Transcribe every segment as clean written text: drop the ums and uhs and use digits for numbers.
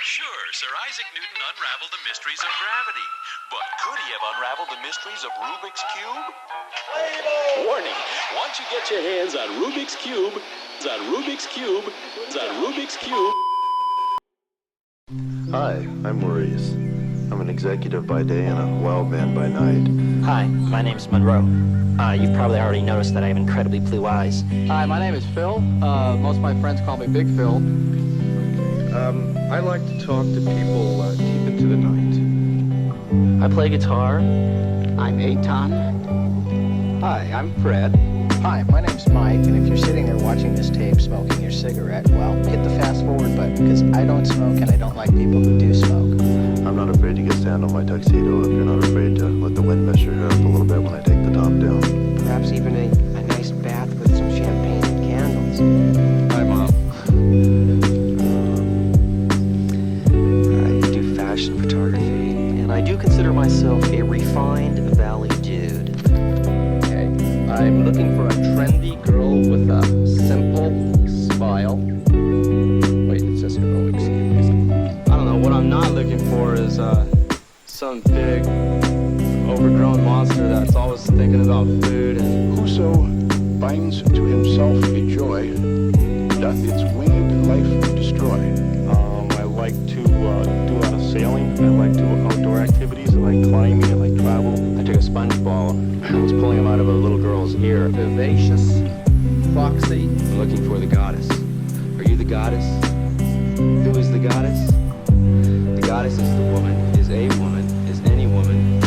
Sure, Sir Isaac Newton unraveled the mysteries of gravity. But could he have unraveled the mysteries of Rubik's Cube? Warning, once you get your hands on Rubik's Cube, Hi, I'm Maurice. I'm an executive by day and a wild man by night. Hi, my name's Monroe. You've probably already noticed that I have incredibly blue eyes. Hi, my name is Phil. Most of my friends call me Big Phil. I like to talk to people deep into the night. I play guitar. I'm Eitan. Hi, I'm Fred. Hi, my name's Mike, and if you're sitting there watching this tape smoking your cigarette, well, hit the fast forward button, because I don't smoke and I don't like people who do smoke. I'm not afraid to get sand on my tuxedo if you're not afraid to let the wind mess your hair up a little bit when I take the top down. Perhaps even a nice bath with some champagne and candles. Hi, Mom. I do fashion photography, and I do consider myself a refined valley dude. Okay. I'm looking for a trendy girl with a simple smile. Wait, it says here, oh, excuse me. I don't know, what I'm not looking for is some big, overgrown monster that's always thinking about food and... Whoso binds to himself a joy, doth its winged life destroy. I like to do a lot of sailing. I like to do outdoor activities. I like climbing. I like travel. I took a sponge ball and was pulling him out of a little girl's ear. Vivacious, foxy. I'm looking for the goddess. Are you the goddess? Who is the goddess? The goddess is the woman, is a woman, is any woman,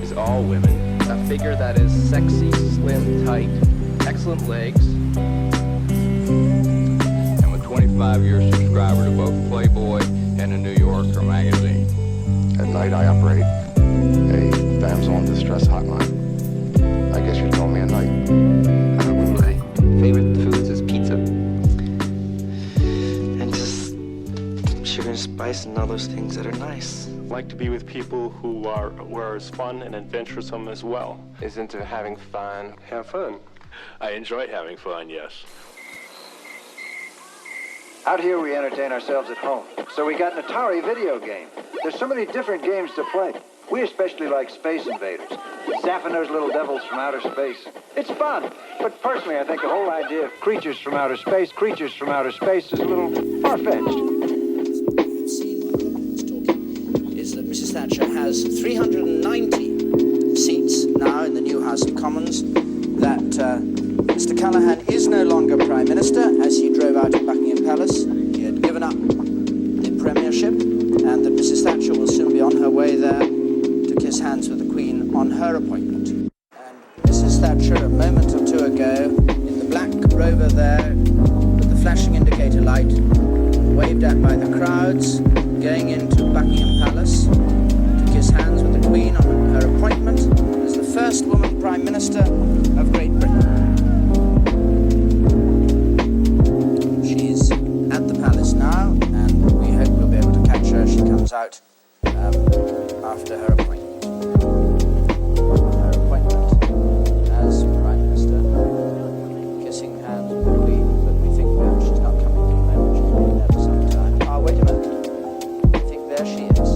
is all women. A figure that is sexy, slim, tight, excellent legs, and with 25-year subscriber to both Playboy and a New Yorker magazine. At night I operate a damsel in distress hotline. I guess you'd call me a knight. My favorite foods is pizza. And just sugar and spice and all those things that are nice. I like to be with people who are as fun and adventuresome as well. Is into having fun. Have fun. I enjoy having fun, yes. Out here we entertain ourselves at home. So we got an Atari video game. There's so many different games to play. We especially like Space Invaders. Zapping those little devils from outer space. It's fun. But personally, I think the whole idea of creatures from outer space is a little far-fetched. Is that Mrs. Thatcher has 390 seats now in the new House of Commons, that Mr. Callaghan is no longer Prime Minister, as he drove out of Buckingham Palace. He had given up the premiership, and that Mrs. Thatcher will soon be on her way there to kiss hands with the Queen on her appointment. And Mrs. Thatcher, a moment or two ago, in the black rover there, with the flashing indicator light, waved at by the crowds, going into Buckingham Palace to kiss hands with the Queen on her appointment as the first woman Prime Minister of Great Britain. She's at the palace now, and we hope we'll be able to catch her as she comes out after her appointment. Her appointment as Prime Minister, kissing hands with the Queen, but we think perhaps she's not coming for the moment. She's been there for some time. Ah, wait a minute. I think there she is.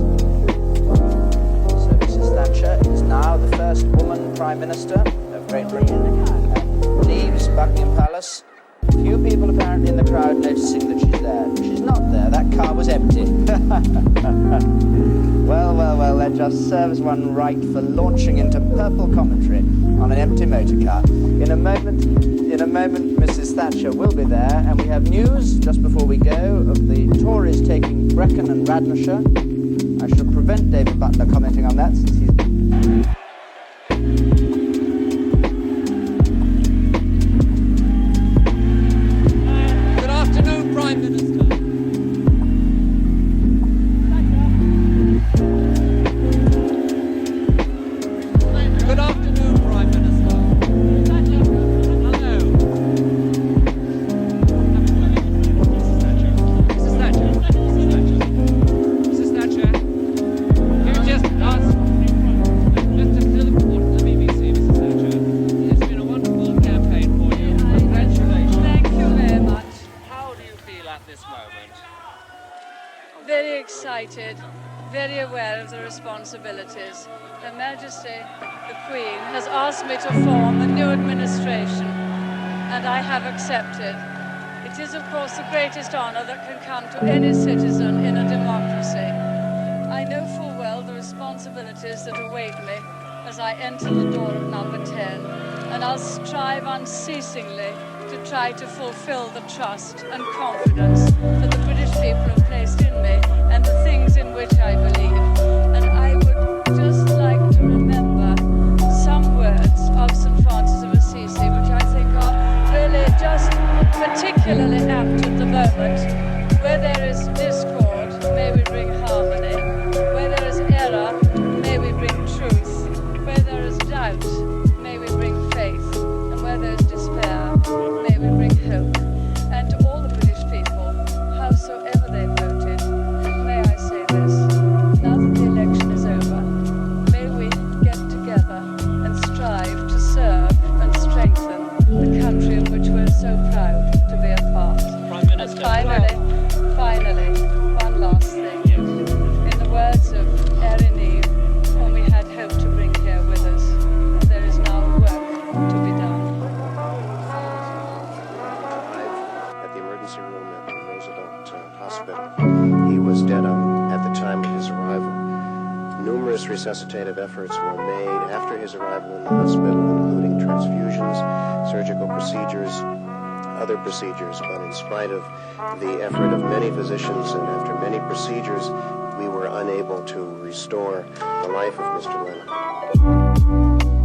So Mrs. Thatcher is now the first woman Prime Minister of Great Britain and leaves Buckingham Palace. Few people apparently in the crowd noticing that she's there. She's not there. That car was empty. Well, that just serves one right for launching into purple commentary on an empty motor car. In a moment, Mrs. Thatcher will be there, and we have news just before we go of the Tories taking Brecon and Radnorshire. I shall prevent David Butler commenting on that since he's... Good afternoon, Prime Minister. Good afternoon, Prime Minister. Hello. Mrs. Thatcher. Can you just ask Mr. Philip, the BBC, Mrs. Thatcher? It's been a wonderful campaign for you. Congratulations. Thank you very much. How do you feel at this moment? very excited, very aware of the responsibilities. Her Majesty, the Queen, has asked me to form a new administration, and I have accepted. It is, of course, the greatest honor that can come to any citizen in a democracy. I know full well the responsibilities that await me as I enter the door of number 10, and I'll strive unceasingly to try to fulfill the trust and confidence that the British people have placed in me and the things in which I believe. And I would just like to remember some words of St. Francis of Assisi, which I think are really just particularly apt at the moment. Where there is discord, may we bring harmony. Where there is error, may we bring truth. Where there is doubt, may we bring faith. And where there is despair, may we bring hope. And to all the British people, howsoever they voted, may I say this, now that the election is over, may we get together and strive to serve and strengthen the country of which we're so proud to be a part. Prime Minister. And finally, one last thing. In the words of Erin, whom we had hoped to bring here with us, there is now work to be done. At the emergency room at the Roosevelt Hospital. He was dead at the time of his arrival. Numerous resuscitative efforts were made after his arrival in the hospital, including transfusions, surgical procedures, other procedures, but in spite of the effort of many physicians and after many procedures, we were unable to restore the life of Mr. Lennon.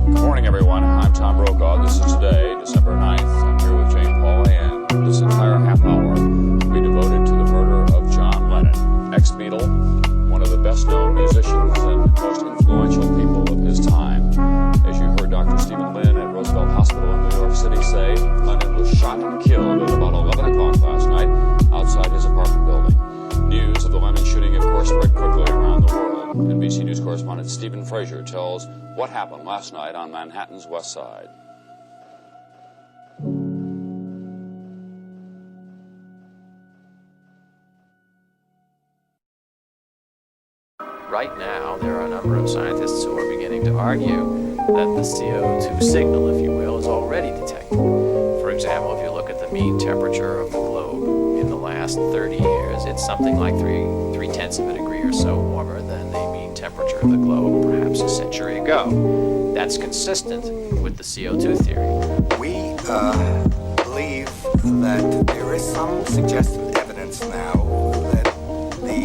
Good morning, everyone. I'm Tom Brokaw. This is today, December 9th. I'm here with Jane Paul, and this entire half hour we devoted to the murder of John Lennon, ex-Beatle, one of the best-known musicians and most influential people of his time. As you heard Dr. Stephen Lynn at Roosevelt Hospital in New York City say, Lennon was shot and killed at about 11 o'clock last night outside his apartment building. News of the Lennon shooting, of course, spread quickly around the world. NBC News correspondent Stephen Frazier tells what happened last night on Manhattan's West Side. Right now, there are a number of scientists who are beginning to argue that the CO2 signal, if you will, is already detected. For example, if you look at the mean temperature of the globe in the last 30 years, it's something like 3/10 of a degree or so warmer than the mean temperature of the globe perhaps a century ago. That's consistent with the CO2 theory. We believe that there is some suggestive evidence now that the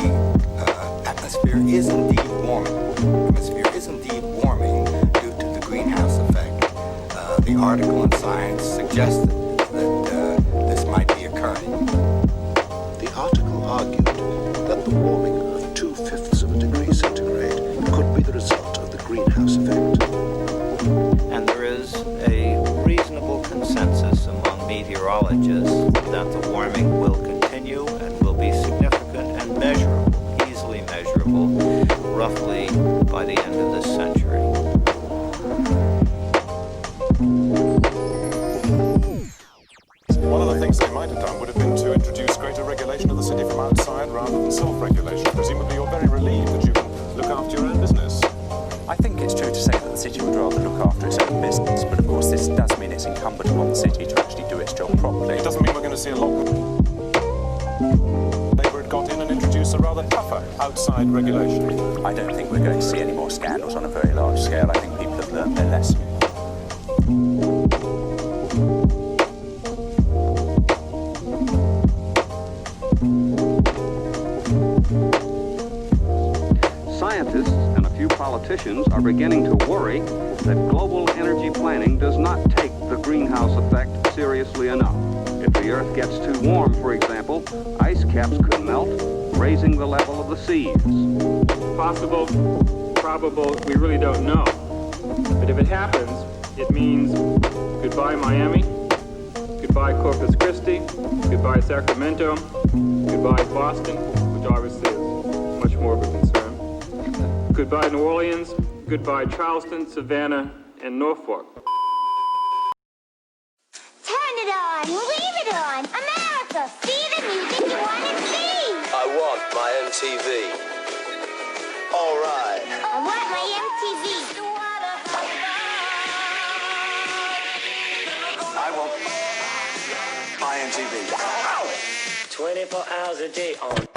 atmosphere is indeed warming. The atmosphere is indeed warming due to the greenhouse effect. The article in Science suggested that this might be occurring. The article argued that the warming of 2/5 of a degree centigrade could be the result of the greenhouse effect. And there is a reasonable consensus among meteorologists that the warming will continue and will be significant and measurable, easily measurable, roughly by the end of this century. One of the things they might have done would have been to introduce greater regulation of the city from outside rather than self-regulation. Presumably you're very relieved that you can look after your own business. I think it's true to say that the city would rather look after its own business, but of course this does mean it's incumbent upon the city to actually do its job properly. It doesn't mean we're going to see a lot. Labour had got in and introduced a rather tougher outside regulation. I don't think we're going to see any more scandals on a very large scale. I think people have learned their lesson. Scientists and a few politicians are beginning to worry that global energy planning does not take the greenhouse effect seriously enough. If the Earth gets too warm, for example, ice caps could melt, raising the level of the seas. Possible, probable, we really don't know. But if it happens, it means goodbye Miami, goodbye Corpus Christi, goodbye Sacramento, goodbye Boston, which obviously is much more of a concern. Goodbye New Orleans, goodbye Charleston, Savannah, and Norfolk. Turn it on, leave it on. America, see the music you want to see. I want my MTV. Alright. I want my MTV. I want my MTV. 24 hours a day on.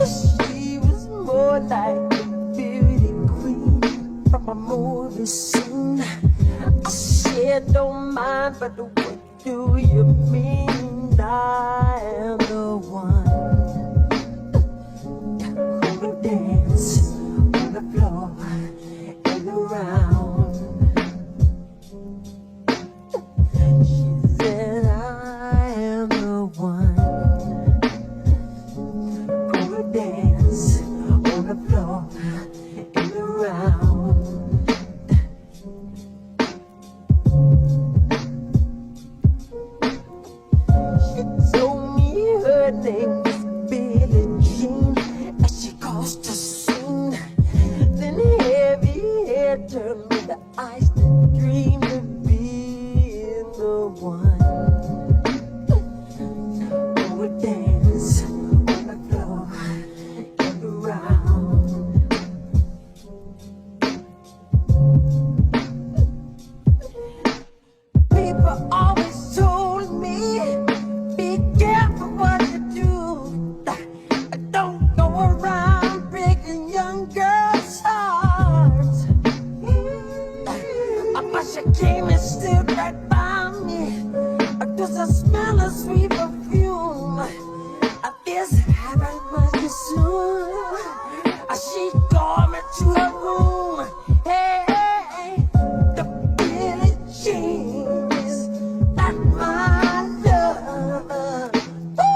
She was more like a beauty queen from a movie scene. I said, don't mind, but what do you mean? I am the one who will dance on the floor and around. She said, I am the one who will dance on the floor and around. She told me her name was Billie Jean as she caused a scene. Then heavy hair turned me to ice that dreamed of being the one who would dance on the floor and around. People always told me, be careful what you do. Don't go around breaking young girls' hearts. But she came and stood right by me. Does I smell a sweet perfume? This happened much too soon. She called me to her room. Hey, the Billie Jean is not my love. Ooh.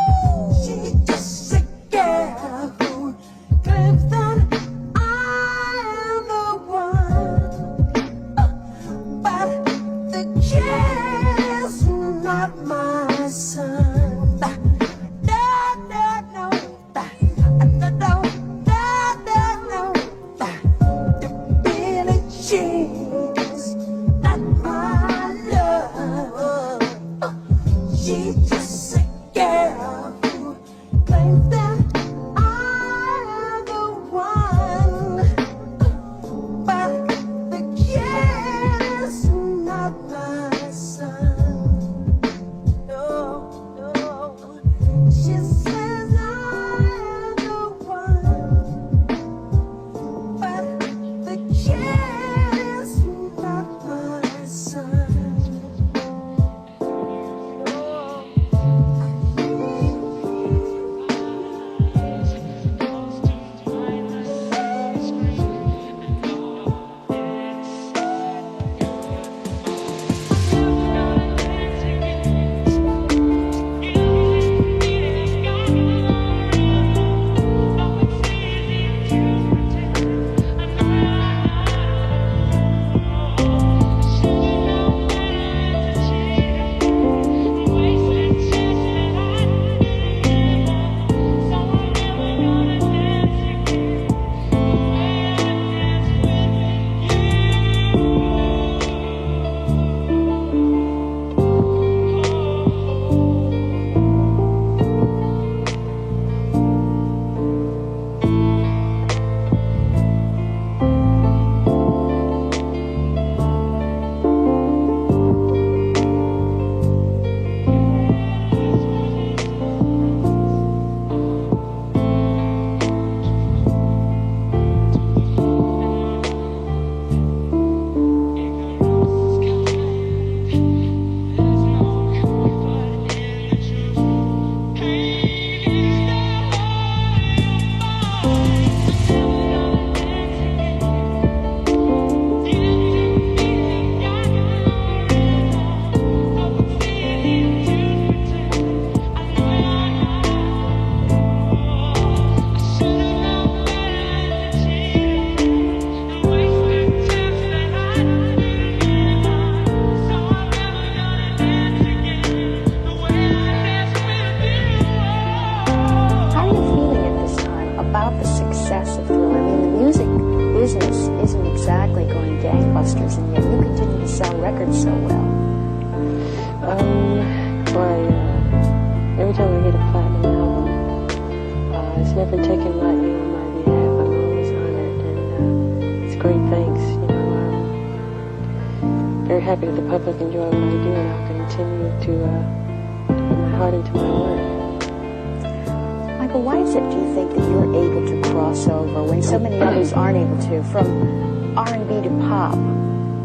From R&B to pop. I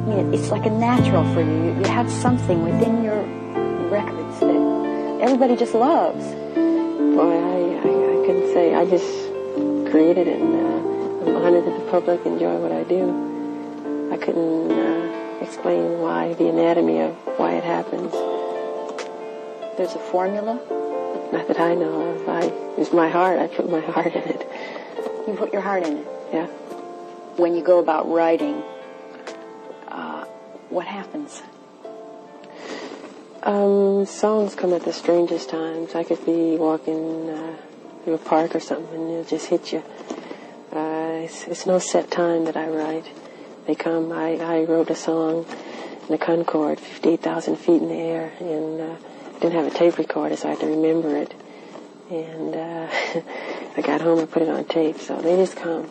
mean, it's like a natural for you. You have something within your records that everybody just loves. Boy, I couldn't say. I just created it, and I'm honored that the public enjoy what I do. I couldn't explain why, the anatomy of why it happens. There's a formula? Not that I know of. It's my heart. I put my heart in it. You put your heart in it? Yeah. When you go about writing, what happens? Songs come at the strangest times. I could be walking through a park or something and it'll just hit you. It's no set time that I write. They come. I wrote a song in a Concorde, 58,000 feet in the air, and didn't have a tape recorder, so I had to remember it. And I got home and put it on tape, so they just come.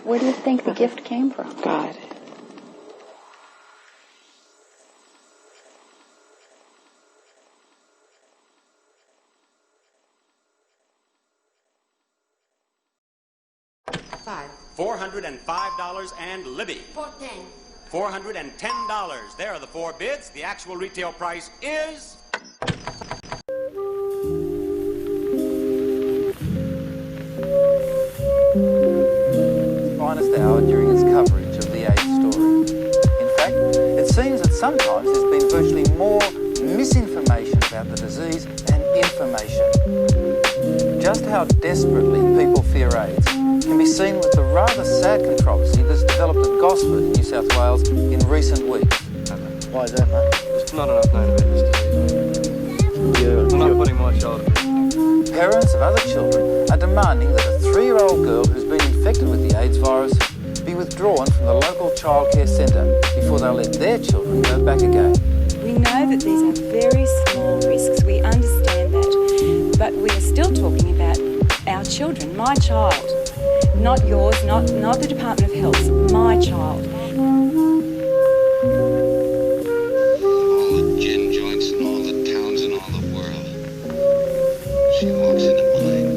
Where do you think the gift came from? God. $405 and Libby. $410. $410. There are the four bids. The actual retail price is... Finest hour during its coverage of the AIDS story. In fact, it seems that sometimes there's been virtually more misinformation about the disease than information. Just how desperately people fear AIDS can be seen with the rather sad controversy that's developed at Gosford, New South Wales, in recent weeks. Why is that, mate? There's not enough known about this disease. I'm not putting my shoulder. Parents of other children are demanding that a 3-year-old girl who's been infected with the AIDS virus be withdrawn from the local childcare centre before they let their children go back again. We know that these are very small risks, we understand that, but we are still talking about our children, my child, not yours, not the Department of Health's, my child. All the gin joints in all the towns in all the world. She walks into mine.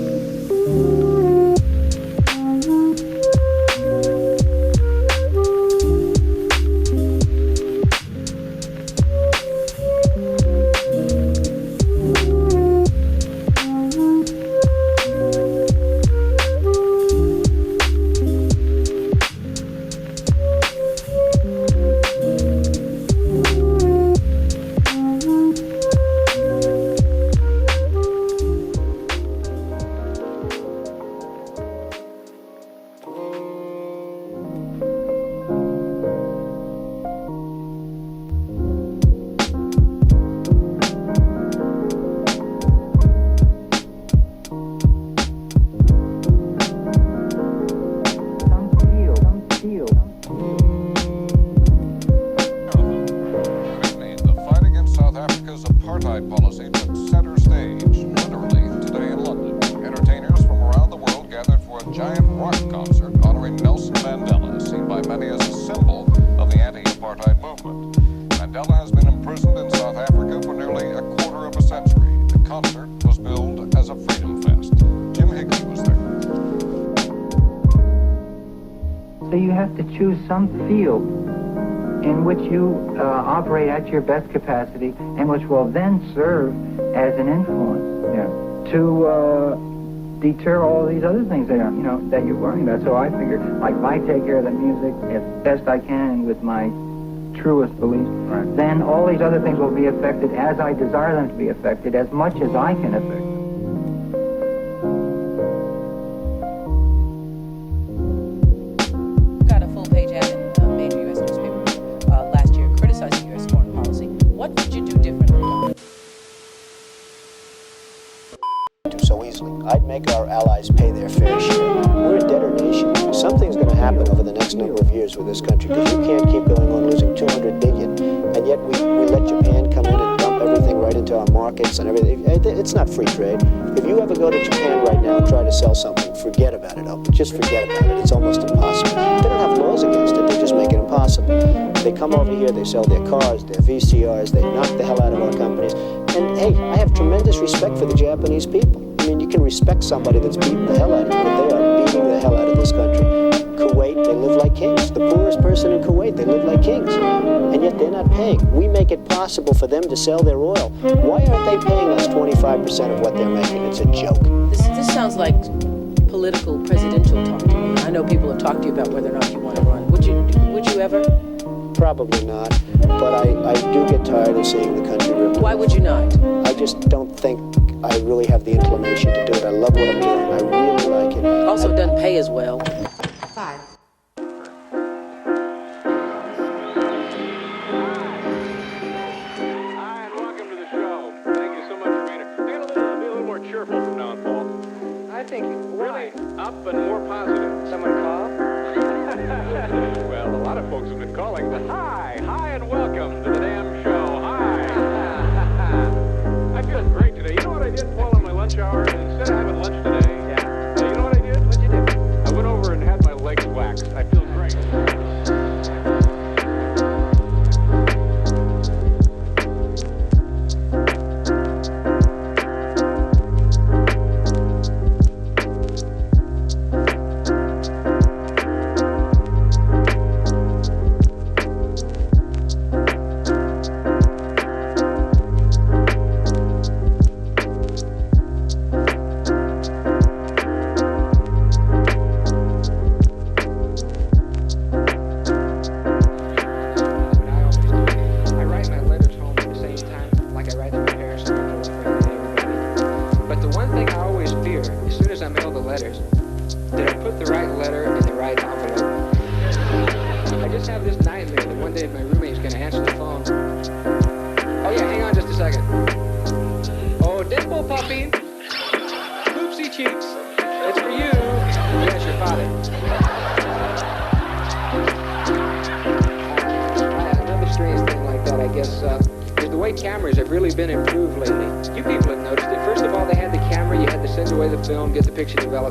Some field in which you operate at your best capacity and which will then serve as an influence to deter all these other things that that you're worrying about. So I figure, like, if I take care of the music as best I can with my truest beliefs, then all these other things will be affected as I desire them to be affected, as much as I can affect them. I'd make our allies pay their fair share. We're a debtor nation. Something's going to happen over the next number of years with this country, because you can't keep going on losing $200 billion, and yet we let Japan come in and dump everything right into our markets and everything. It's not free trade. If you ever go to Japan right now and try to sell something, forget about it. Just forget about it. It's almost impossible. They don't have laws against it. They just make it impossible. They come over here, they sell their cars, their VCRs, they knock the hell out of our companies. And hey, I have tremendous respect for the Japanese people. I mean, you can respect somebody that's beating the hell out of you, but they are beating the hell out of this country. Kuwait, they live like kings. The poorest person in Kuwait, they live like kings. And yet they're not paying. We make it possible for them to sell their oil. Why aren't they paying us 25% of what they're making? It's a joke. This sounds like political presidential talk to me. I know people have talked to you about whether or not you want to run. Would you ever? Probably not, but I do get tired of seeing the country ripped. Why would you not? I just don't think I really have the inclination to do it. I love what I'm doing. I really like it. Also, it doesn't pay as well. 5. Hi, and welcome to the show. Thank you so much for being here. Be a little more cheerful from now on, Paul. I think really up and more positive. Someone call? Well, a lot of folks have been calling, but hi, and welcome to the damn show. Hi. I feel great today. You know what I did, Paul, on my lunch hour? Instead of having lunch today, you know what I did? What'd you do? I went over and had my legs waxed. I feel great.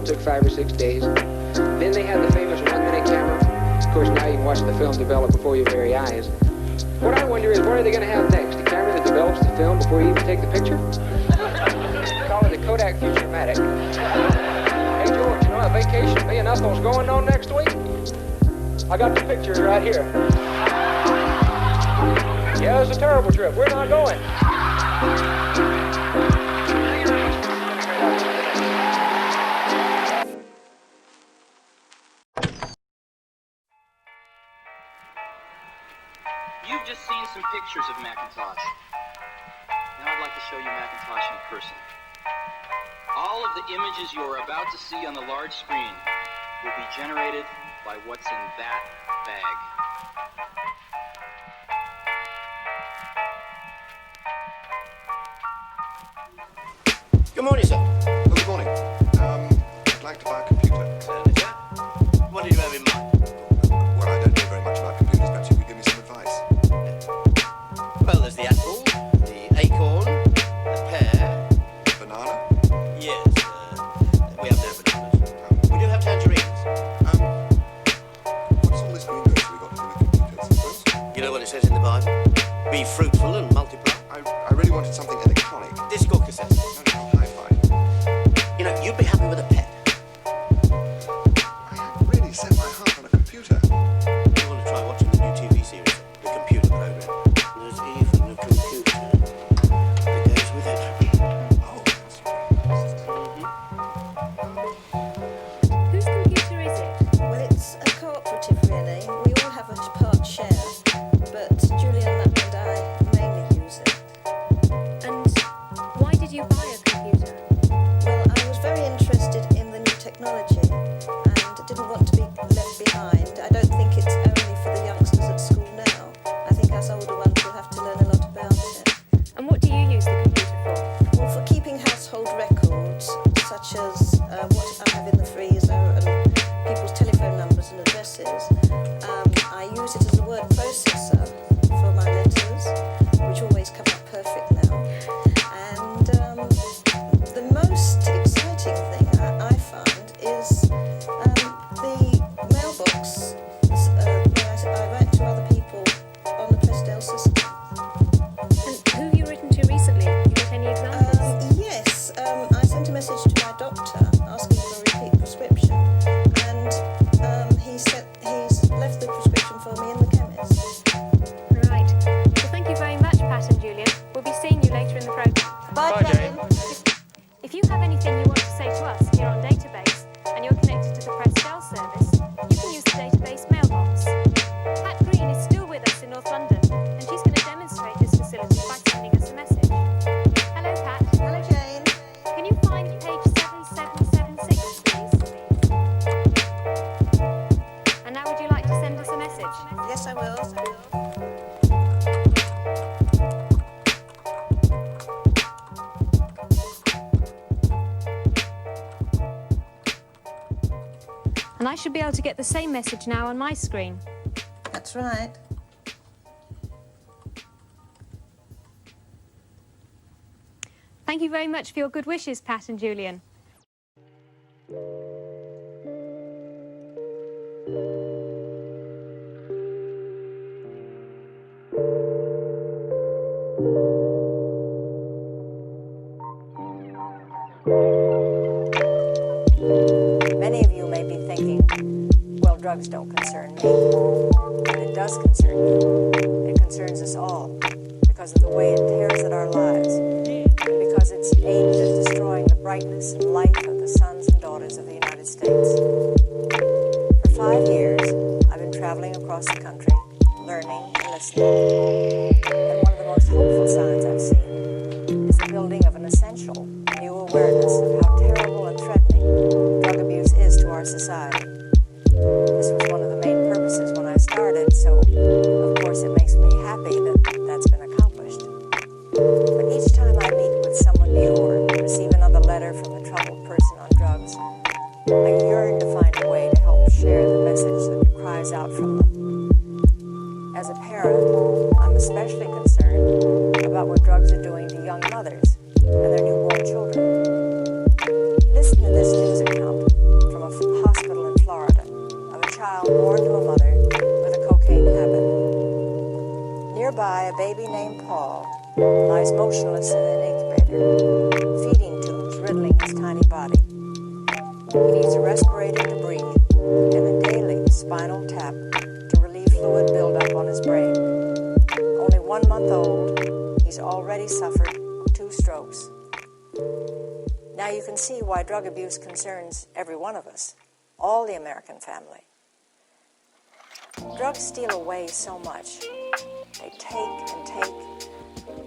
Took 5 or 6 days. Then they had the famous 1-minute camera. Of course, now you can watch the film develop before your very eyes. What I wonder is, what are they going to have next? A camera that develops the film before you even take the picture? Call it a Kodak Futuramatic. Hey, George, you know that vacation me and Ethel's going on next week? I got the pictures right here. Yeah, it's a terrible trip. We're not going. You've just seen some pictures of Macintosh. Now I'd like to show you Macintosh in person. All of the images you are about to see on the large screen will be generated by what's in that bag. Good morning, sir. Oh, good morning. I'd like to buy a computer. Certainly, sir. What did you have in mind? Well, I don't know very much about computers. Perhaps you could give me some advice. Well, there's the apple, the acorn, the pear. Banana? Yes, we have no bananas. We do have tangerines. What's all this green notes we got to do with computers? You know what it says in the Bible? Be fruitful and multiply. I really wanted something electronic. Disc or cassette? No, hi-fi. You know, you'd be happy with a pen. I hadn't really set my heart on a computer. You want to try watching the new TV series, the computer program? There's even a computer that goes with it. Oh, Whose computer is it? Well, it's a cooperative, really. We all have a part share, but Julian and I mainly use it. And why did you buy a computer? Well, I was very interested in the new technology and didn't want to be left behind. I don't think it's only for the youngsters at school now. I think us older ones will have to learn a lot about it. And what do you use the computer for? Well, for keeping household records, such as what I have in the freezer and people's telephone numbers and addresses. I use it as a word processor for my letters, which always come up perfect now. And the most exciting thing I find is the mailbox where I write to other people on the Prestel system. And who have you written to recently? You got any examples? Yes, I sent a message to my doctor asking for a repeat prescription, and he's left the prescription for me in the chemist. Right. Well, thank you very much, Pat and Julian. We'll be seeing you later in the program. Bye, Jane. If you have anything you want to say to us here on Database, and you're connected to the Prestel service, you can use the Database mailbox. Pat Green is still with us in North London, and she's going to demonstrate this facility by sending us a message. Hello, Pat. Hello, Jane. Can you find page 7776, please? And now would you like to send us a message? Yes, I will. And I should be able to get the same message now on my screen. That's right. Thank you very much for your good wishes, Pat and Julian. Many of you may be thinking, well, drugs don't concern me. But it does concern you. It concerns us all because of the way it tears at our lives and because it's aimed at destroying the brightness and life of the sons and daughters of the United States. For 5 years, I've been traveling across the country, learning and listening. And one of the most hopeful signs I've seen is the building of an essential new awareness of how terrible and threatening drug abuse is to our society. This was one of the main purposes when I started, so of course it makes me happy that that's been accomplished. But each time I meet with someone new or receive another letter from a troubled person on drugs, I yearn to find a way to help share the message that cries out from them. As a parent, I'm especially concerned about what drugs are doing to young mothers and their newborn children. Listen to this news account from a hospital in Florida of a child born to a mother with a cocaine habit. Nearby, a baby named Paul lies motionless in an incubator, feeding tubes riddling tiny body. He needs a respirator to breathe and a daily spinal tap to relieve fluid buildup on his brain. Only 1 month old, he's already suffered 2 strokes. Now you can see why drug abuse concerns every one of us, all the American family. Drugs steal away so much. They take and take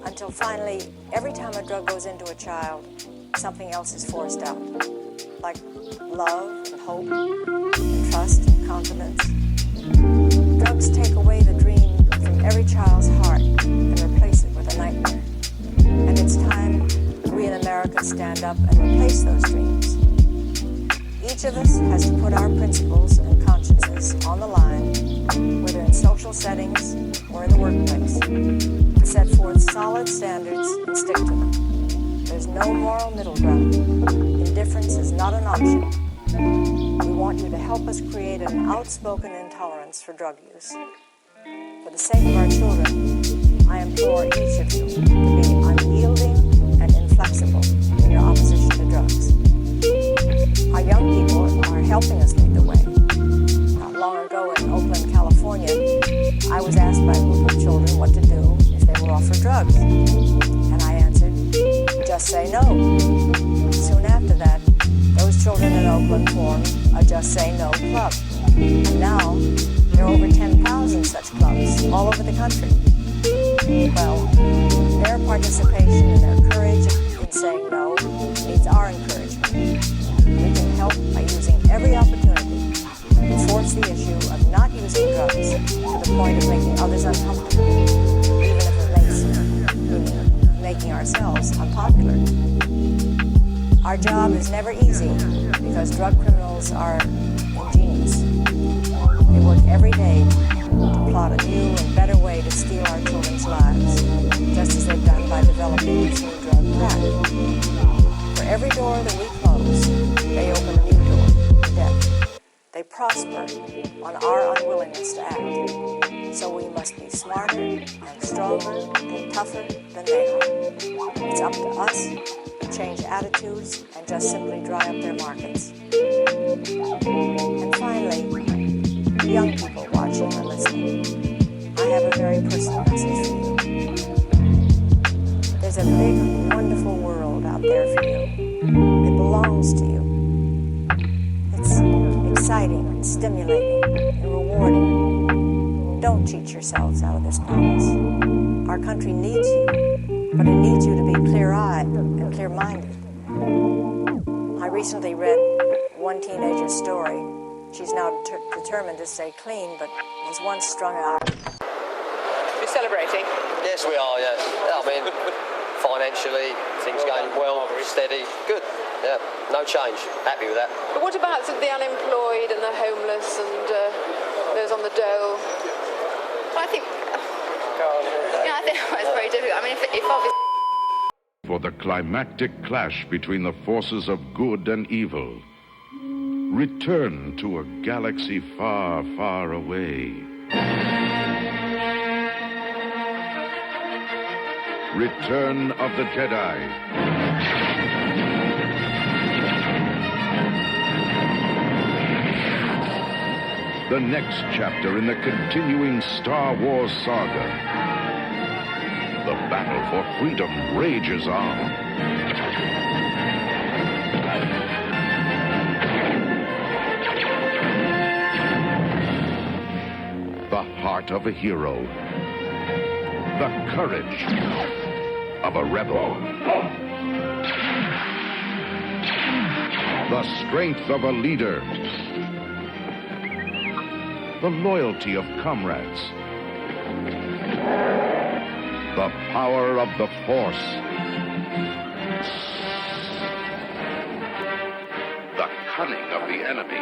until finally, every time a drug goes into a child, something else is forced out, like love and hope and trust and confidence. Drugs take away the dream from every child's heart and replace it with a nightmare. And it's time we in America stand up and replace those dreams. Each of us has to put our principles and consciences on the line, whether in social settings or in the workplace, and set forth solid standards and stick to them. There's no moral middle ground. Indifference is not an option. We want you to help us create an outspoken intolerance for drug use. For the sake of our children, I implore each of you to be unyielding and inflexible in your opposition to drugs. Our young people are helping us lead the way. Not long ago in Oakland, California, I was asked by a group of children what to do if they were offered drugs. And I answered, just say no. Soon after that, those children in Oakland formed a Just Say No club. And now, there are over 10,000 such clubs all over the country. Well, their participation and their courage in saying no needs our encouragement. We can help by using every opportunity to force the issue of not using drugs to the point of making others uncomfortable, even if it makes making ourselves unpopular. Our job is never easy because drug criminals are ingenious. They work every day to plot a new and better way to steal our children's lives, just as they've done by developing this new drug crack. For every door that we close, they open a new door to death. They prosper on our unwillingness to act. So we must be smarter and stronger and tougher than they are. It's up to us to change attitudes and just simply dry up their markets. And finally, young people watching and listening, I have a very personal message for you. There's a big, wonderful world out there for you. It belongs to you. It's exciting and stimulating and rewarding. Don't cheat yourselves out of this promise. Our country needs you, but it needs you to be clear-eyed and clear-minded. I recently read one teenager's story. She's now determined to stay clean, but was once strung out. You're celebrating? Yes, we are, yes. I mean, financially, things going well, steady, good. Yeah, no change. Happy with that. But what about the unemployed and the homeless and those on the dole? Well, I think... Yeah, I think it's very difficult. I mean, if obviously... For the climactic clash between the forces of good and evil. Return to a galaxy far, far away. Return of the Jedi. The next chapter in the continuing Star Wars saga. The battle for freedom rages on. The heart of a hero. The courage of a rebel. The strength of a leader. The loyalty of comrades. The power of the Force. The cunning of the enemy.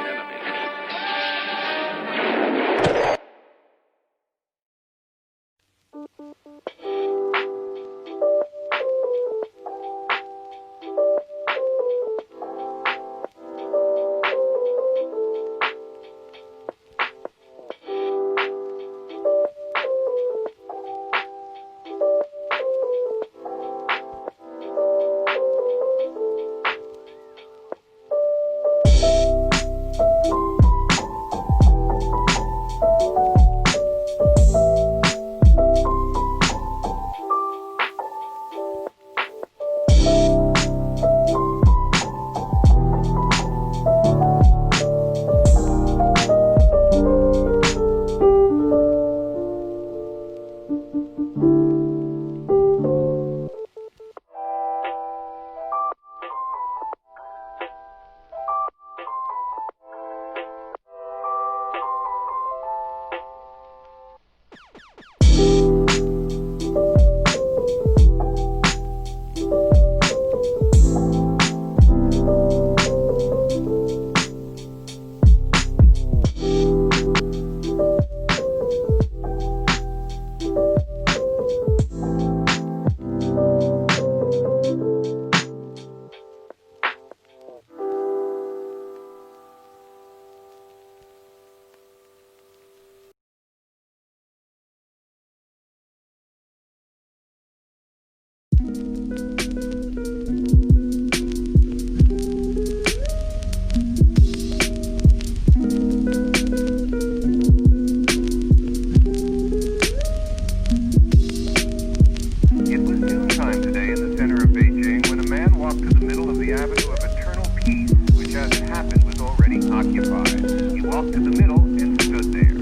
occupied. He walked to the middle and stood there.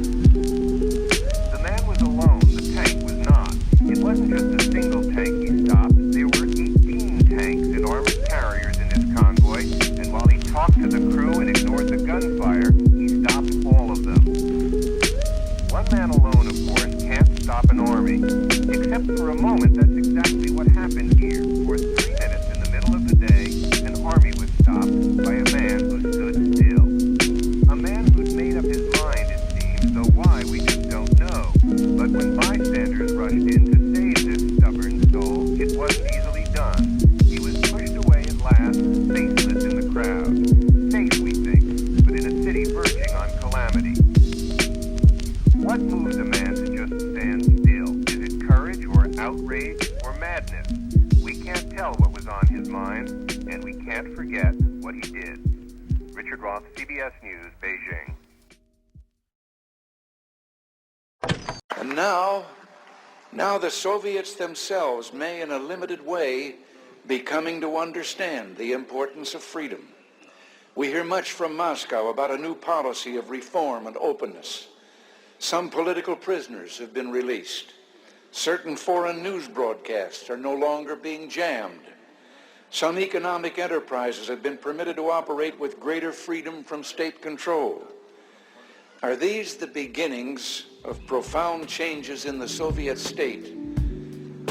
The man was alone. The tank was not. It wasn't just a single tank he stopped. There were 18 tanks and armored carriers in this convoy, and while he talked to the crew and ignored the gunfire, he stopped all of them. One man alone, of course, can't stop an army. Except for a moment, that's exactly what happened here. For 3 minutes in the middle of the day, an army was stopped by a man who stood still. A man who'd made up his mind, it seems, though why we just don't know. But when bystanders rushed in to save this stubborn soul, it wasn't easily done. He was pushed away at last, faceless in the crowd. Safe, we think, but in a city verging on calamity. What moves a man to just stand still? Is it courage or outrage or madness? We can't tell what was on his mind, and we can't forget what he did. Richard Roth, CBS News, Beijing. And now the Soviets themselves may, in a limited way, be coming to understand the importance of freedom. We hear much from Moscow about a new policy of reform and openness. Some political prisoners have been released. Certain foreign news broadcasts are no longer being jammed. Some economic enterprises have been permitted to operate with greater freedom from state control. Are these the beginnings of profound changes in the Soviet state?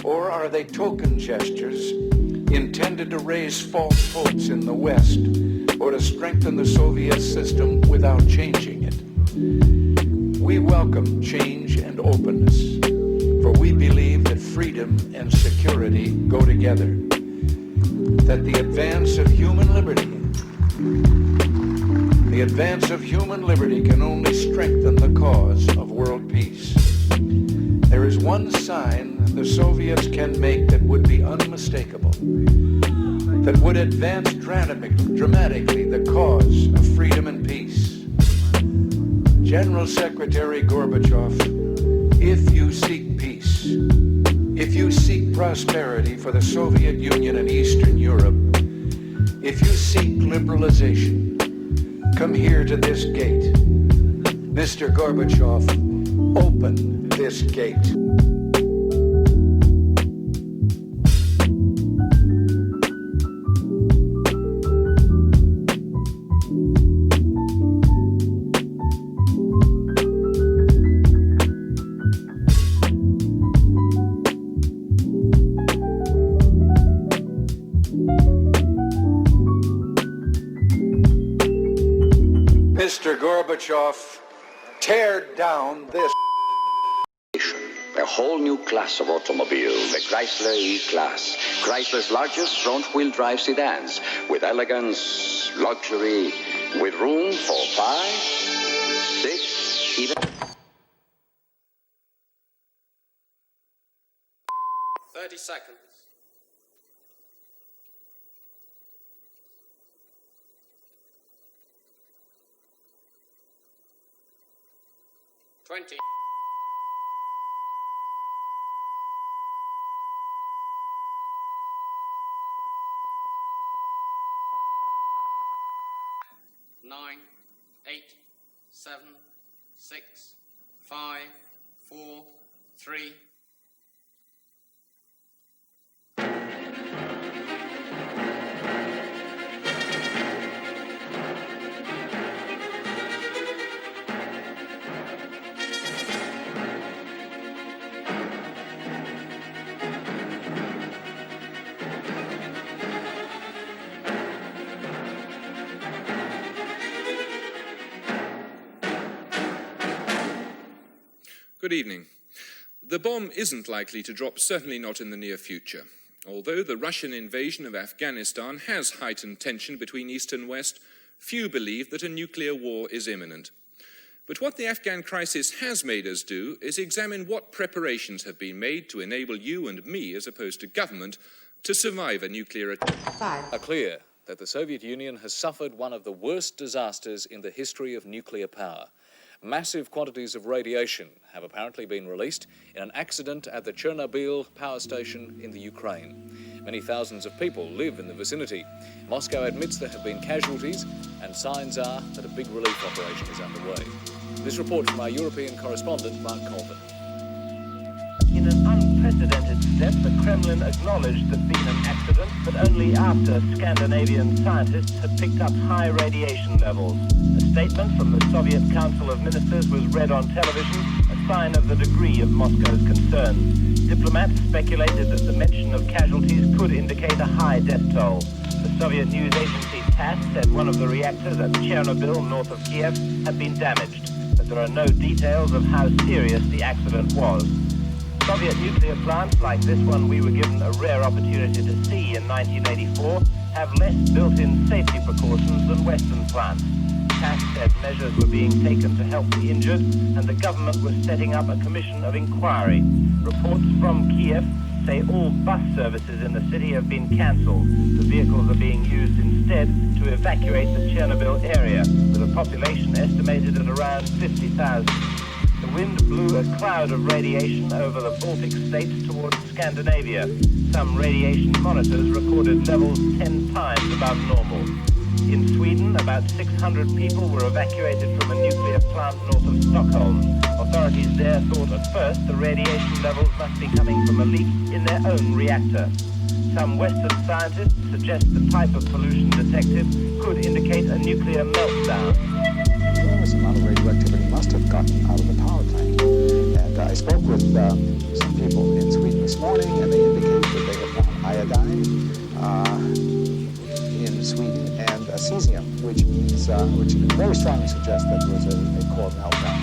Or are they token gestures intended to raise false hopes in the West or to strengthen the Soviet system without changing it? We welcome change and openness, for we believe that freedom and security go together, that the advance of human liberty can only strengthen the cause of world peace. There is one sign the Soviets can make that would be unmistakable, that would advance dramatically the cause of freedom and peace. General Secretary Gorbachev, if you seek peace, if you seek prosperity for the Soviet Union and Eastern Europe, if you seek liberalization, come here to this gate. Mr. Gorbachev, open this gate. Mr. Gorbachev, tear down this. A whole new class of automobile, the Chrysler E-Class. Chrysler's largest front-wheel drive sedans with elegance, luxury, with room for 5, 6, even 30 seconds. $20. Nine, 8, 7, 6, 5, 4, 3. Good evening. The bomb isn't likely to drop, certainly not in the near future. Although the Russian invasion of Afghanistan has heightened tension between East and West, few believe that a nuclear war is imminent. But what the Afghan crisis has made us do is examine what preparations have been made to enable you and me, as opposed to government, to survive a nuclear attack. Are clear that the Soviet Union has suffered one of the worst disasters in the history of nuclear power. Massive quantities of radiation have apparently been released in an accident at the Chernobyl power station in the Ukraine. Many thousands of people live in the vicinity. Moscow admits there have been casualties, and signs are that a big relief operation is underway. This report from our European correspondent, Mark Colvin. In an unprecedented step, the Kremlin acknowledged there'd been an accident, but only after Scandinavian scientists had picked up high radiation levels. A statement from the Soviet Council of Ministers was read on television, a sign of the degree of Moscow's concern. Diplomats speculated that the mention of casualties could indicate a high death toll. The Soviet news agency TASS said one of the reactors at Chernobyl, north of Kiev, had been damaged, but there are no details of how serious the accident was. Soviet nuclear plants like this one we were given a rare opportunity to see in 1984 have less built-in safety precautions than Western plants. TASS said measures were being taken to help the injured, and the government was setting up a commission of inquiry. Reports from Kiev say all bus services in the city have been cancelled. The vehicles are being used instead to evacuate the Chernobyl area, with a population estimated at around 50,000. The wind blew a cloud of radiation over the Baltic states towards Scandinavia. Some radiation monitors recorded levels 10 times above normal. In Sweden, about 600 people were evacuated from a nuclear plant north of Stockholm. Authorities there thought at first the radiation levels must be coming from a leak in their own reactor. Some Western scientists suggest the type of pollution detected could indicate a nuclear meltdown. An enormous amount of radioactivity must have gotten out of the power plant. And I spoke with some people in Sweden this morning, and they indicated that they had found iodine in Sweden and cesium, which very strongly suggests that there was a core meltdown.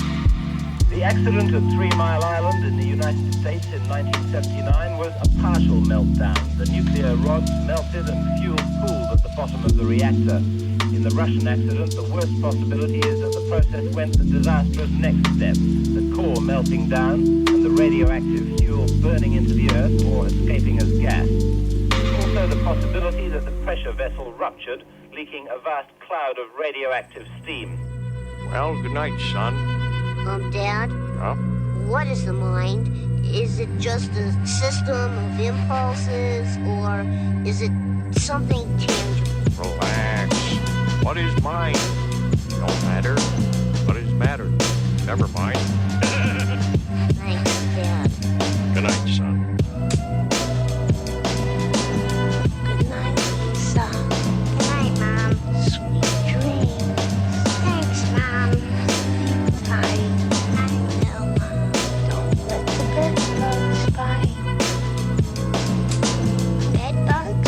The accident at 3 Mile Island in the United States in 1979 was a partial meltdown. The nuclear rods melted and fuel pooled at the bottom of the reactor. In the Russian accident, the worst possibility is that the process went the disastrous next step, the core melting down and the radioactive fuel burning into the earth or escaping as gas. Also the possibility that the pressure vessel ruptured, leaking a vast cloud of radioactive steam. Well, good night, son. Dad? Huh? What is the mind? Is it just a system of impulses, or is it something tangible? Relax. What is mind? No matter. What is matter? Never mind. Thanks, Dad. Good night, son. Good night, Lisa. Good night, Mom. Sweet dreams. Thanks, Mom. Tight. Don't let the bed bugs bite. Bed bugs?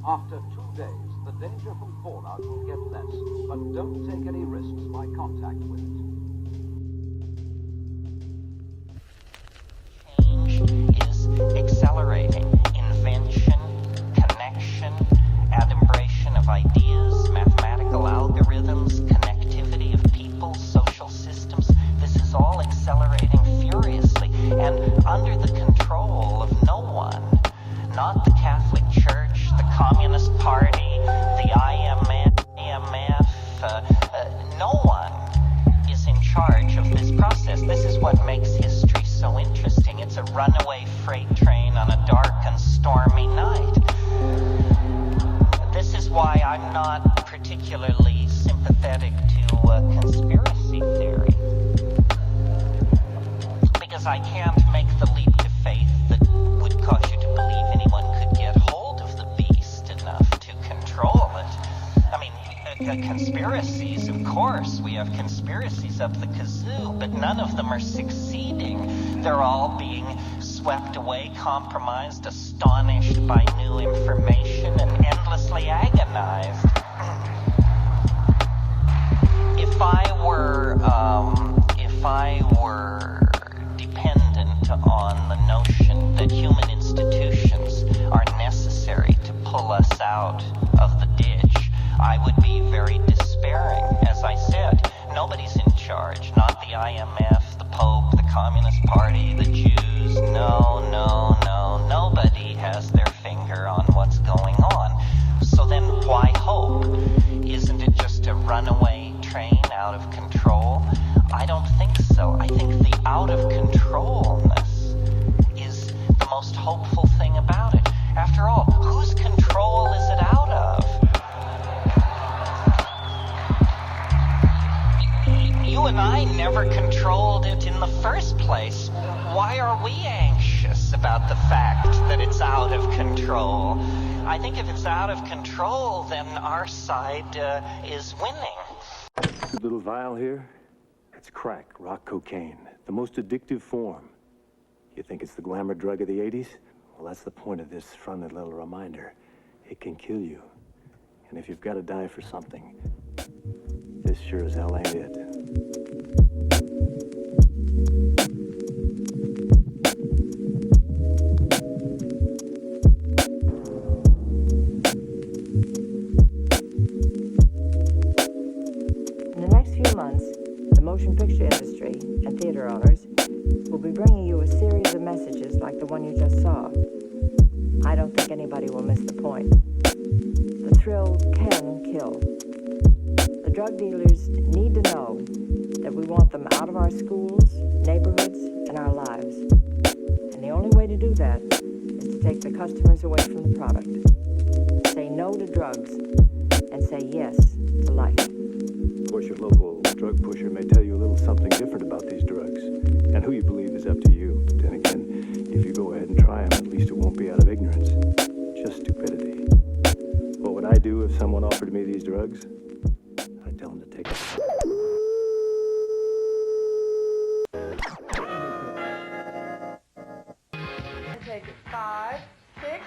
After 2 days, the danger from fallout will get less, but don't take any risks by contact with it. Change is accelerating. Invention, connection, adumbration of ideas, mathematical algorithms, connectivity of people, social systems. This is all accelerating furiously and under the control of no one. Not the Catholic Church, the Communist Party, the IMF, no one is in charge of this process. This is what makes history so interesting. It's conspiracies, of course. We have conspiracies of the kazoo, but none of them are succeeding. They're all being swept away, compromised, astonished by new information, and endlessly agonized. If I were dependent on the notion that human institutions are necessary to pull us out of the ditch, I would be very despairing. As I said, nobody's in charge. Not the IMF, the Pope, the Communist Party, the Jews. No, no, no. Nobody has their finger on what's going on. So then why hope? Isn't it just a runaway train out of control? I don't think so. I think the out of controlness is the most hopeful thing about it. After all, whose control is it out of? You and I never controlled it in the first place. Why are we anxious about the fact that it's out of control? I think if it's out of control, then our side is winning. The little vial here, it's crack, rock cocaine, the most addictive form. You think it's the glamour drug of the 80s? Well, that's the point of this friendly little reminder. It can kill you. And if you've got to die for something, this sure as hell ain't it. In the next few months, the motion picture industry and theater owners will be bringing you a series of messages like the one you just saw. I don't think anybody will miss the point. The thrill can kill. The drug dealers need to know that we want them out of our schools, neighborhoods, and our lives. And the only way to do that is to take the customers away from the product. Say no to drugs and say yes to life. Of course, your local drug pusher may tell you a little something different about these drugs. And who you believe is up to you. But then again, if you go ahead and try them, at least it won't be out of ignorance. Just stupidity. What would I do if someone offered me these drugs? I'd tell them to take it. Take it 5, 6.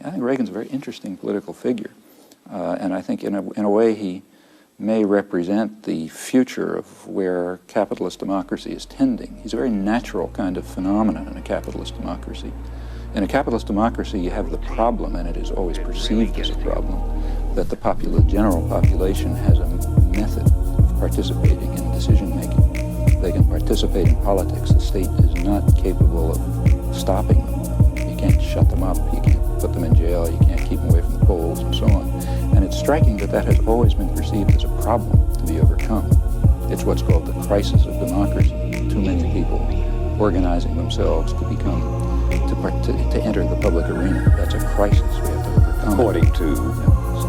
I think Reagan's a very interesting political figure, and I think in a way he may represent the future of where capitalist democracy is tending. He's a very natural kind of phenomenon in a capitalist democracy. In a capitalist democracy, you have the problem, and it is always perceived as a problem, that the general population has a method of participating in decision-making. They can participate in politics. The state is not capable of stopping them. You can't shut them up. You can't put them in jail. You can't keep them away from the polls, and so on. And it's striking that that has always been perceived as a problem to be overcome. It's what's called the crisis of democracy. Too many people organizing themselves to to enter the public arena. That's a crisis we have to overcome. According to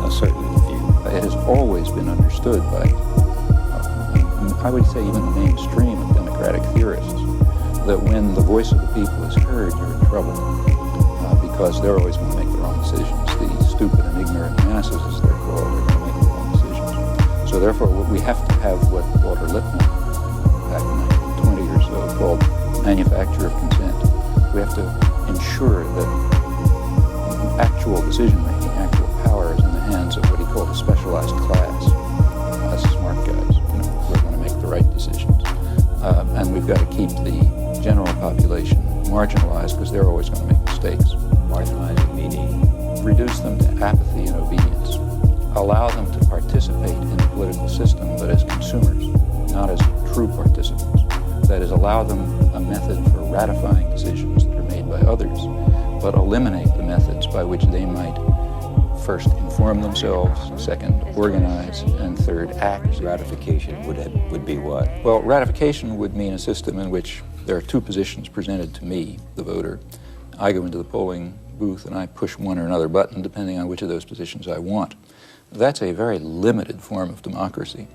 a certain view. It has always been understood by, I would say, even the mainstream of democratic theorists, that when the voice of the people is heard, you're in trouble, because they're always going to make the wrong decisions. The stupid and ignorant masses, as they're called, are going to make the wrong decisions. So therefore, we have to have what Walter Lippmann, back in 1920 or so, called manufacture of consent. We have to ensure that actual decision-making, actual power is in the hands of what he called a specialized class. That's smart guys, who are going to make the right decisions. And we've got to keep the general population marginalized, because they're always going to make mistakes. Marginalizing meaning? Reduce them to apathy and obedience. Allow them to participate in the political system, but as consumers, not as true participants. That is, allow them a method for ratifying decisions that are made by others, but eliminate the methods by which they might first inform themselves, second organize, and third act. Ratification would be what? Well, ratification would mean a system in which there are two positions presented to me, the voter. I go into the polling booth and I push one or another button depending on which of those positions I want. That's a very limited form of democracy.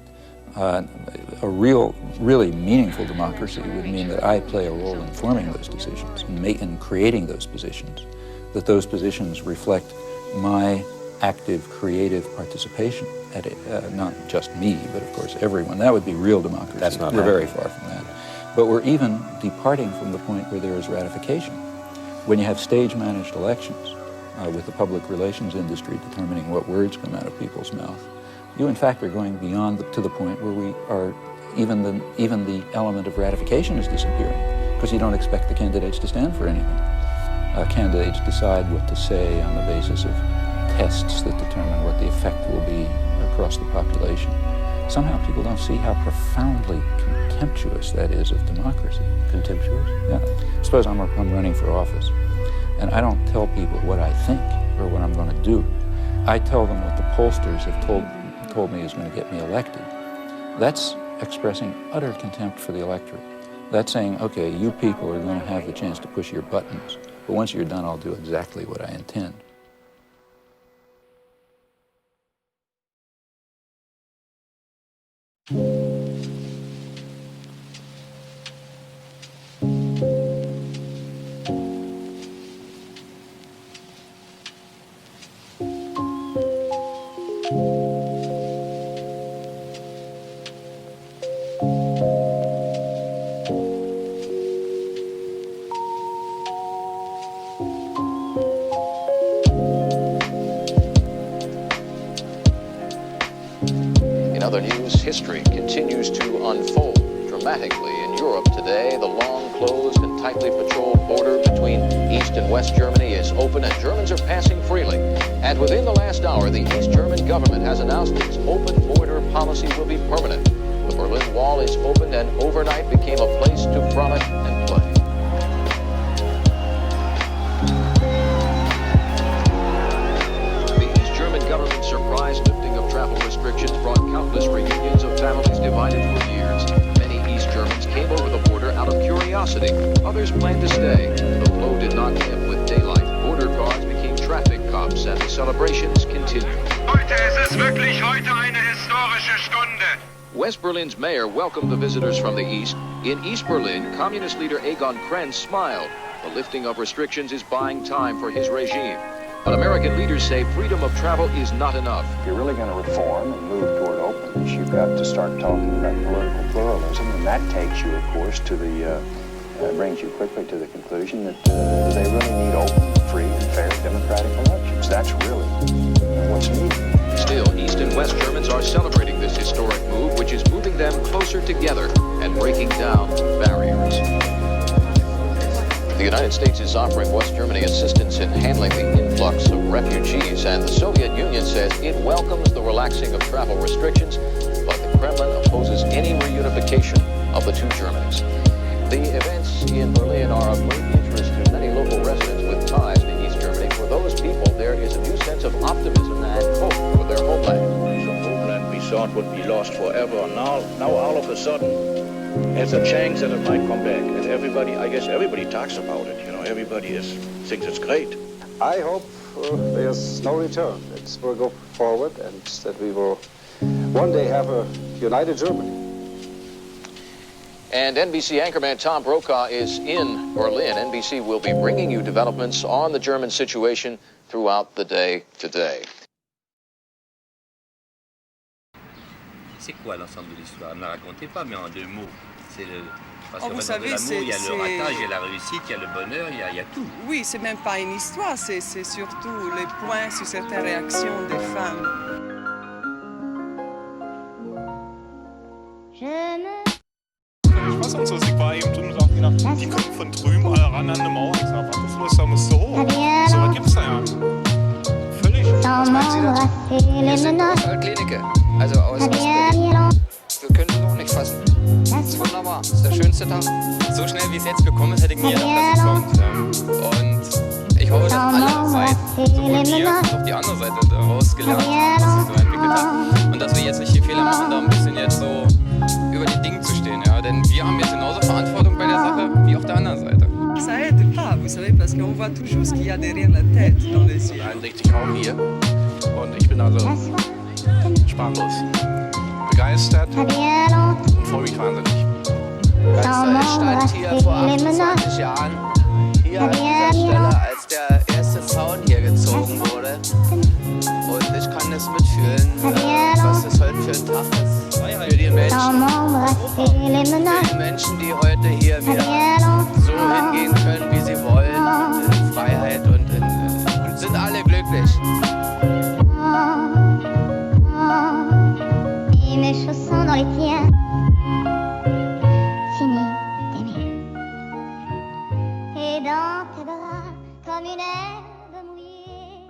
A really meaningful democracy would mean that I play a role in forming those decisions, in creating those positions, that those positions reflect my active creative participation at it, not just me, but of course everyone. That would be real democracy. That's not We're happening. very far from that. But we're even departing from the point where there is ratification. When you have stage-managed elections with the public relations industry determining what words come out of people's mouth, you in fact are going beyond to the point where we are even the element of ratification is disappearing because you don't expect the candidates to stand for anything. Candidates decide what to say on the basis of tests that determine what the effect will be across the population. Somehow people don't see how profoundly contemptuous that is of democracy. Contemptuous? Yeah. Suppose I'm running for office, and I don't tell people what I think or what I'm going to do. I tell them what the pollsters have told me is going to get me elected. That's expressing utter contempt for the electorate. That's saying, okay, you people are going to have the chance to push your buttons, but once you're done, I'll do exactly what I intend. History continues to unfold dramatically in Europe today. The long closed and tightly patrolled border between East and West Germany is open and Germans are passing freely. And within the last hour, the East German government has announced its open border policy will be permanent. The Berlin Wall is opened and overnight became a place to frolic and play. The East German government's surprise lifting of travel restrictions brought countless reunions of families divided for years. Many East Germans came over the border out of curiosity. Others planned to stay. The blow did not end with daylight. Border guards became traffic cops and the celebrations continued. Heute ist es wirklich heute eine historische Stunde. West Berlin's mayor welcomed the visitors from the east. In East Berlin, communist leader Egon Krenz smiled. The lifting of restrictions is buying time for his regime. But American leaders say freedom of travel is not enough. If you're really going to reform and move toward openness, you've got to start talking about political pluralism, and that takes you, of course, to the brings you quickly to the conclusion that they really need open, free, and fair democratic elections. That's really what's needed. Still, East and West Germans are celebrating this historic move, which is moving them closer together and breaking down barriers. The United States is offering West Germany assistance in handling the influx of refugees, and the Soviet Union says it welcomes the relaxing of travel restrictions, but the Kremlin opposes any reunification of the two Germanys. The events in Berlin are of great interest to many local residents with ties to East Germany. For those people, there is a new sense of optimism and hope for their homeland. So homeland we thought would be lost forever. Now all of a sudden, there's a chance that it might come back, and I guess everybody talks about it. You know, everybody thinks it's great. I hope there's no return. That we'll go forward, and that we will one day have a united Germany. And NBC anchorman Tom Brokaw is in Berlin. NBC will be bringing you developments on the German situation throughout the day today. C'est quoi l'ensemble de l'histoire? Ne la racontez pas, mais en deux mots. C'est le... Parce Oh, que vous dans savez, l'amour, il y a c'est- le ratage, il y a la réussite, il y a le bonheur, il y a tout. Oui, c'est même pas une histoire, c'est surtout les points sur certaines réactions des femmes. Ich weiß nicht, ich war eben drin und hab gedacht, die kommen von drüben alle ran an eine Mauer. Ich sag, warte, Fluss, da musst du hoch. So was gibt's da ja. Völlig. Was meinen Sie dazu? Wir sind aus Altklinike, also aus Ostberlin. Wir können es noch nicht fassen. Das ist wunderbar, das ist der schönste Tag. So schnell wie es jetzt gekommen ist, hätte ich nie gedacht, dass es kommt. Und ich hoffe, dass alle Seiten, sowohl wir als auch die andere Seite daraus gelernt haben, was sich so entwickelt hat. Und dass wir jetzt nicht die Fehler machen, da ein bisschen jetzt so über die Dinge zu stehen. Ja? Denn wir haben jetzt genauso Verantwortung bei der Sache wie auf der anderen Seite. Ça aide pas, vous savez, parce qu'on voit toujours ce qu'il y a derrière la tête, dans les yeux. 61 auch hier. Und ich bin also sprachlos. begeistert und freue mich wahnsinnig. Ich stand hier vor 28 Jahren, hier an dieser Stelle, als der erste Zaun hier gezogen wurde. Und ich kann das mitfühlen, was das heute für ein Tag ist. Für die Menschen, die heute hier wieder so hingehen können, wie sie wollen, in Freiheit und sind alle glücklich. Et mes chaussons dans les tiens. Fini d'aimer. Et dans tes bras, comme une herbe mouillée,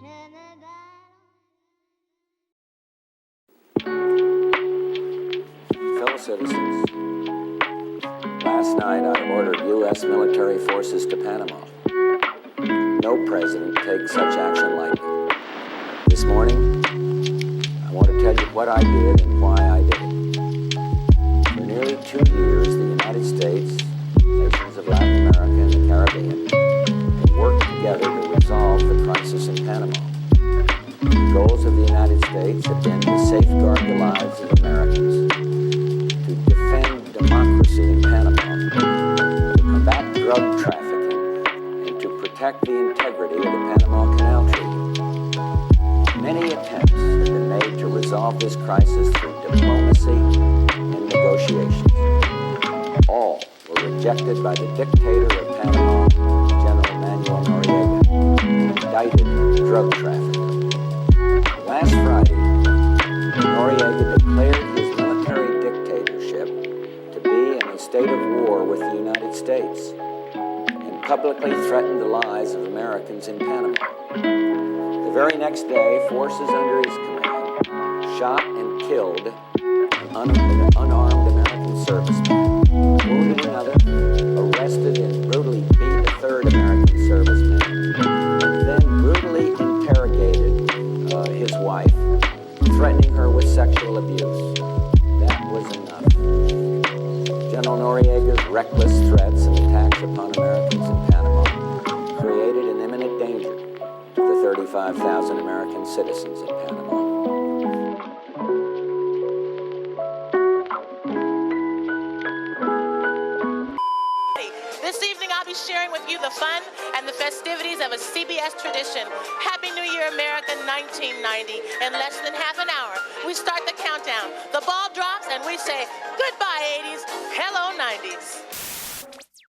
je me balance. Fellow citizens, last night I ordered U.S. military forces to Panama. No president takes such action lightly. This morning, I want to tell you what I did and why I did it. For nearly 2 years, the United States, nations of Latin America and the Caribbean, have worked together to resolve the crisis in Panama. The goals of the United States have been to safeguard the lives of Americans, to defend democracy in Panama, to combat drug trafficking, and to protect the integrity of the Panama Canal Treaty. Many attempts have been made to resolve this crisis through diplomacy and negotiations. All were rejected by the dictator of Panama, General Manuel Noriega, indicted drug trafficker. Last Friday, Noriega declared his military dictatorship to be in a state of war with the United States and publicly threatened the lives of Americans in Panama. The very next day, forces under his command shot and killed an unarmed American serviceman, wounded another, arrested and brutally beat a third American serviceman, and then brutally interrogated his wife, threatening her with sexual abuse. That was enough. General Noriega's reckless threats and attacks upon Americans in Panama created an imminent danger to the 35,000 American citizens in Panama. This evening I'll be sharing with you the fun and the festivities of a CBS tradition. Happy New Year, America 1990. In less than half an hour, we start the countdown. The ball drops and we say, goodbye 80s, hello 90s.